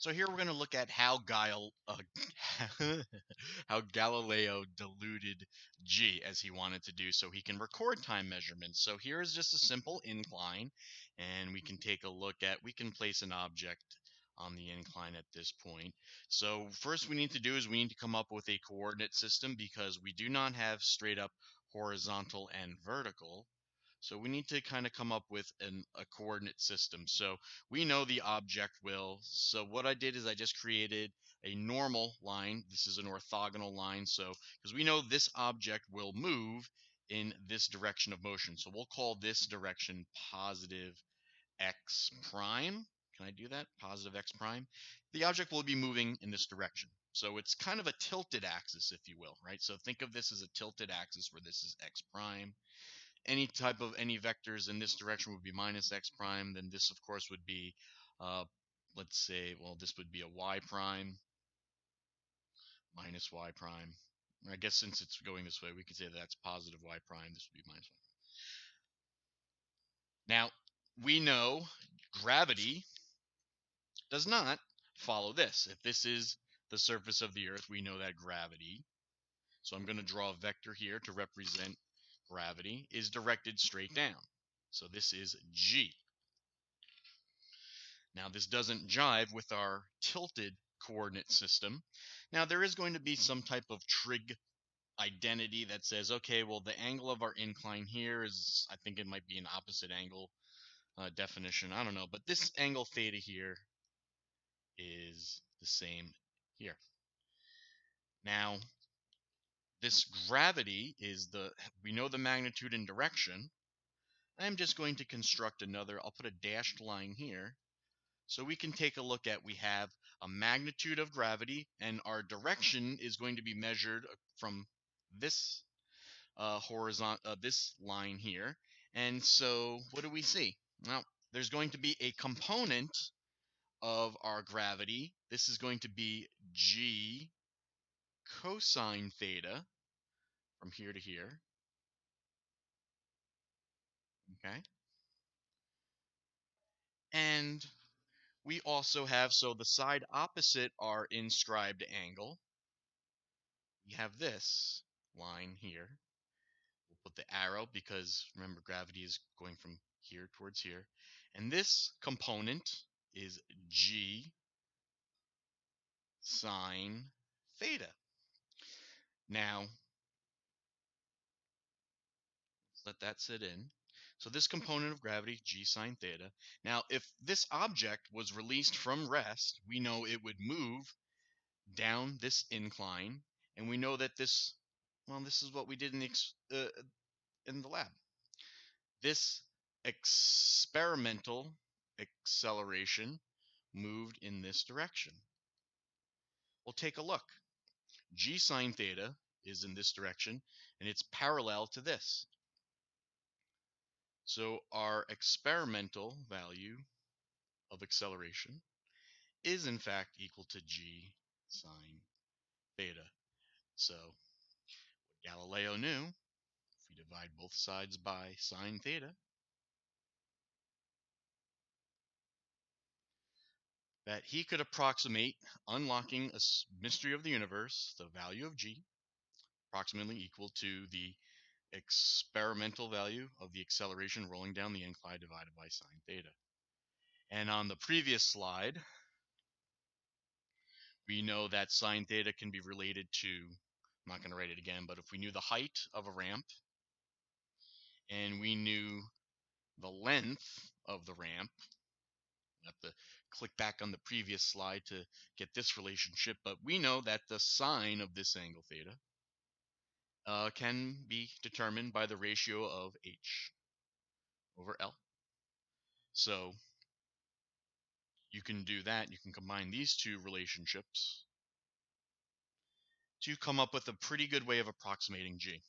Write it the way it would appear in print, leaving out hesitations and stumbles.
So here we're going to look at how how Galileo diluted G as he wanted to do so he can record time measurements. So here is just a simple incline, and we can take a look at, we can place an object on the incline at this point. So first we need to do is we need to come up with a coordinate system because we do not have straight up horizontal and vertical. So we need to kind of come up with a coordinate system. So we know the object will. So what I did is I just created a normal line. This is an orthogonal line. So because we know this object will move in this direction of motion. So we'll call this direction positive x prime. Can I do that? Positive x prime. The object will be moving in this direction. So it's kind of a tilted axis, if you will, right? So think of this as a tilted axis where this is x prime. Any vectors in this direction would be minus x prime. Then this, of course, would be, let's say, well, this would be a y prime minus y prime. I guess since it's going this way, we could say that's positive y prime. This would be minus y. Now, we know gravity does not follow this. If this is the surface of the Earth, we know that gravity, so I'm going to draw a vector here to represent gravity, is directed straight down. So this is G. Now this doesn't jive with our tilted coordinate system. Now there is going to be some type of trig identity that says, okay, well the angle of our incline here is, I think it might be an opposite angle definition. I don't know, but this angle theta here is the same here. Now this gravity is we know the magnitude and direction. I'm just going to construct another, I'll put a dashed line here. So we can take a look at, we have a magnitude of gravity, and our direction is going to be measured from this this line here. And so what do we see? Well, there's going to be a component of our gravity. This is going to be G cosine theta from here to here. Okay. And we also have, so the side opposite our inscribed angle, we have this line here. We'll put the arrow because remember gravity is going from here towards here. And this component is G sine theta. Now, let's let that sit in. So this component of gravity, G sine theta. Now, if this object was released from rest, we know it would move down this incline. And we know that this, well, this is what we did in the lab. This experimental acceleration moved in this direction. We'll take a look. G sine theta is in this direction, and it's parallel to this. So our experimental value of acceleration is in fact equal to G sine theta. So what Galileo knew, if we divide both sides by sine theta, that he could approximate, unlocking a mystery of the universe, the value of G, approximately equal to the experimental value of the acceleration rolling down the incline divided by sine theta. And on the previous slide, we know that sine theta can be related to, I'm not going to write it again, but if we knew the height of a ramp and we knew the length of the ramp, I have to click back on the previous slide to get this relationship, but we know that the sine of this angle theta can be determined by the ratio of h over L. So you can do that. You can combine these two relationships to come up with a pretty good way of approximating G.